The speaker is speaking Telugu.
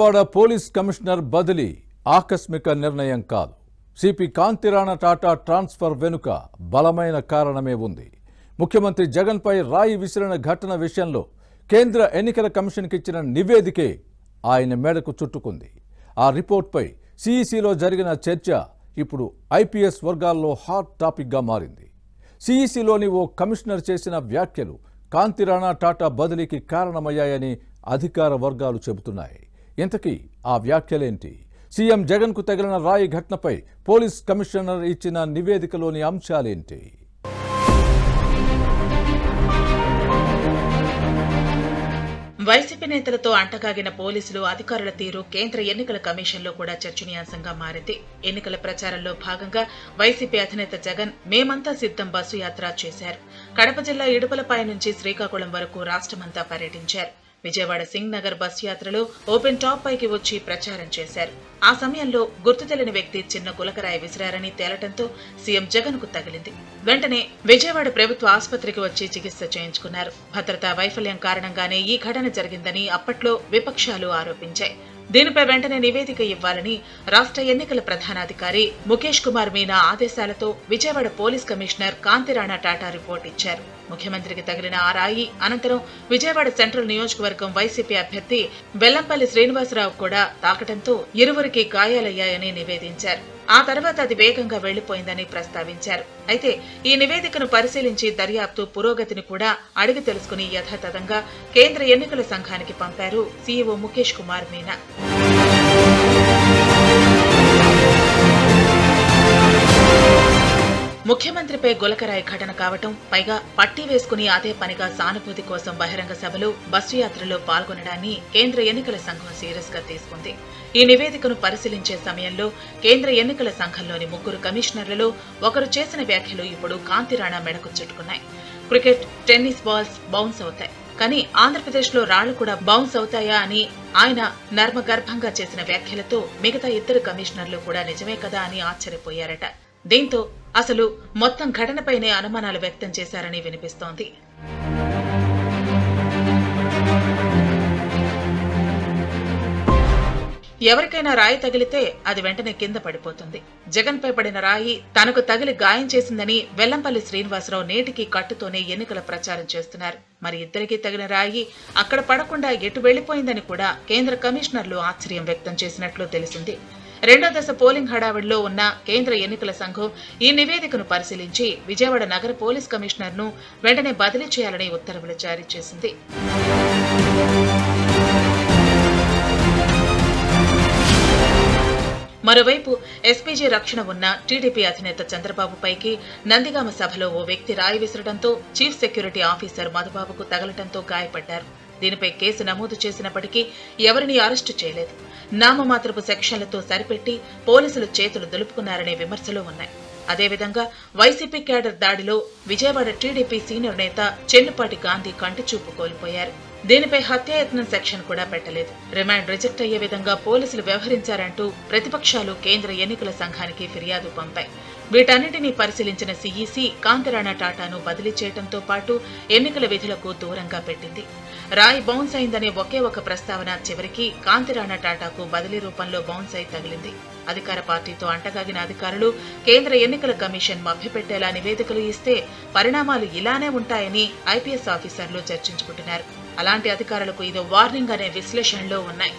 విజయవాడ పోలీస్ కమిషనర్ బదిలీ ఆకస్మిక నిర్ణయం కాదు. సిపి కాంతిరాణ టాటా ట్రాన్స్ఫర్ వెనుక బలమైన కారణమే ఉంది. ముఖ్యమంత్రి జగన్పై రాయి విసిరిన ఘటన విషయంలో కేంద్ర ఎన్నికల కమిషన్కి ఇచ్చిన నివేదికే ఆయన మేడకు చుట్టుకుంది. ఆ రిపోర్ట్పై సిఈసిలో జరిగిన చర్చ ఇప్పుడు ఐపీఎస్ వర్గాల్లో హాట్ టాపిక్గా మారింది. సిఈసిలోని ఓ కమిషనర్ చేసిన వ్యాఖ్యలు కాంతిరాణ టాటా బదిలీకి కారణమయ్యాయని అధికార వర్గాలు చెబుతున్నాయి. ఇంతకీ ఆ వ్యాఖ్యలేంటి? సీఎం జగన్కు తగిలిన రాయి ఘటనపై పోలీస్ కమిషనర్ ఇచ్చిన నివేదికలోని అంశాలేంటి? వైసీపీ నేతలతో అంటగాగిన పోలీసులు అధికారుల తీరు కేంద్ర ఎన్నికల కమిషన్లో కూడా చర్చనీయాంశంగా మారింది. ఎన్నికల ప్రచారంలో భాగంగా వైసీపీ అధినేత జగన్ మేమంతా సిద్ధం బస్సు యాత్ర చేశారు. కడప జిల్లా ఇడుపులపై నుంచి శ్రీకాకుళం వరకు రాష్ట్రమంతా పర్యటించారు. విజయవాడ సింగ్ నగర్ బస్ యాత్రలో ఓపెన్ టాప్ పైకి వచ్చి ప్రచారం చేశారు. ఆ సమయంలో గుర్తు తెలియని వ్యక్తి చిన్న గులకరాయి విసిరారని తేలటంతో సీఎం జగన్ కు తగిలింది. వెంటనే విజయవాడ ప్రభుత్వ ఆసుపత్రికి వచ్చి చికిత్స చేయించుకున్నారు. భద్రతా వైఫల్యం కారణంగానే ఈ ఘటన జరిగిందని అప్పట్లో విపక్షాలు ఆరోపించాయి. దీనిపై వెంటనే నివేదిక ఇవ్వాలని రాష్ట్ర ఎన్నికల ప్రధానాధికారి ముఖేష్ కుమార్ మీనా ఆదేశాలతో Vijayawada police commissioner Kanti Rana Tata report ఇచ్చారు. ముఖ్యమంత్రికి తగిలిన ఆ రాయి అనంతరం విజయవాడ సెంట్రల్ నియోజకవర్గం వైసీపీ అభ్యర్థి వెల్లంపల్లి శ్రీనివాసరావు కూడా తాకటంతో ఇరువురికి గాయాలయ్యాయని నివేదించారు. ఆ తర్వాత అది వేగంగా వెళ్లిపోయిందని ప్రస్తావించారు. అయితే ఈ నివేదికను పరిశీలించి దర్యాప్తు పురోగతిని కూడా అడిగి తెలుసుకుని యథాతథంగా కేంద్ర ఎన్నికల సంఘానికి పంపారు సీఈఓ ముఖేష్ కుమార్ మీనా. ముఖ్యమంత్రిపై గులకరాయి ఘటన కావటం, పైగా పట్టీ వేసుకుని అదే పనిగా సానుభూతి కోసం బహిరంగ సభలో బస్సు యాత్రలో పాల్గొనడాన్ని కేంద్ర ఎన్నికల సంఘం సీరియస్ గా తీసుకుంది. ఈ నివేదికను పరిశీలించే సమయంలో కేంద్ర ఎన్నికల సంఘంలోని 3 కమిషనర్లలో ఒకరు చేసిన వ్యాఖ్యలు ఇప్పుడు కాంతిరాణ మెడకు చుట్టుకున్నాయి. క్రికెట్, టెన్నిస్ బాల్స్ బౌన్స్ అవుతాయి, కానీ ఆంధ్రప్రదేశ్లో రాళ్లు కూడా బౌన్స్ అవుతాయా అని ఆయన నర్మగర్భంగా చేసిన వ్యాఖ్యలతో మిగతా 2 కమిషనర్లు కూడా నిజమే కదా అని ఆశ్చర్యపోయారట. దీంతో అసలు మొత్తం ఘటనపైనే అనుమానాలు వ్యక్తం చేశారని వినిపిస్తోంది. ఎవరికైనా రాయి తగిలితే అది వెంటనే కింద పడిపోతుంది. జగన్పై పడిన రాయి తనకు తగిలి గాయం చేసిందని వెల్లంపల్లి శ్రీనివాసరావు నేటికి కట్టుతోనే ఎన్నికల ప్రచారం చేస్తున్నారు. మరి ఇద్దరికీ తగిన రాయి అక్కడ పడకుండా ఎటు వెళ్లిపోయిందని కూడా కేంద్ర కమిషనర్లు ఆశ్చర్యం వ్యక్తం చేసినట్లు తెలిసింది. 2వ దశ పోలింగ్ హడావిడిలో ఉన్న కేంద్ర ఎన్నికల సంఘం ఈ నివేదికను పరిశీలించి విజయవాడ నగర పోలీస్ కమిషనర్ ను వెంటనే బదిలీ చేయాలని ఉత్తర్వులు జారీ చేసింది. మరోవైపు ఎస్పీజీ రక్షణ ఉన్న టీడీపీ అధినేత చంద్రబాబు పైకి నందిగామ సభలో ఓ వ్యక్తి రాయి విసరడంతో చీఫ్ సెక్యూరిటీ ఆఫీసర్ మధుబాబుకు తగలటంతో గాయపడ్డారు. దీనిపై కేసు నమోదు చేసినప్పటికీ ఎవరిని అరెస్టు చేయలేదు. నామమాత్రపు సెక్షన్లతో సరిపెట్టి పోలీసులు చేతులు దులుపుకున్నారనే విమర్శలు ఉన్నాయి. అదేవిధంగా వైసీపీ క్యాడర్ దాడిలో విజయవాడ టీడీపీ సీనియర్ నేత చెన్నుపాటి గాంధీ కంటిచూపు కోల్పోయారు. దీనిపై హత్యాయత్నం సెక్షన్ కూడా పెట్టలేదు. రిమాండ్ రిజెక్ట్ అయ్యే విధంగా పోలీసులు వ్యవహరించారంటూ ప్రతిపక్షాలు కేంద్ర ఎన్నికల సంఘానికి ఫిర్యాదు పంపాయి. వీటన్నిటినీ పరిశీలించిన సిఈసి కాంతిరాణ టాటాను బదిలీ చేయడంతో పాటు ఎన్నికల విధులకు దూరంగా పెట్టింది. రాయి బౌన్స్ అయిందనే ఒకే ఒక ప్రస్తావన చివరికి కాంతిరాణ టాటాకు బదిలీ రూపంలో బౌన్స్ అయి తగిలింది. అధికార పార్టీతో అంటగాగిన అధికారులు కేంద్ర ఎన్నికల కమిషన్ మభ్యపెట్టేలా నివేదికలు ఇస్తే పరిణామాలు ఇలానే ఉంటాయని ఐపీఎస్ ఆఫీసర్లు చర్చించుకుంటున్నారు. అలాంటి అధికారులకు ఇదో వార్నింగ్ అనే విశ్లేషణలో ఉన్నాయి.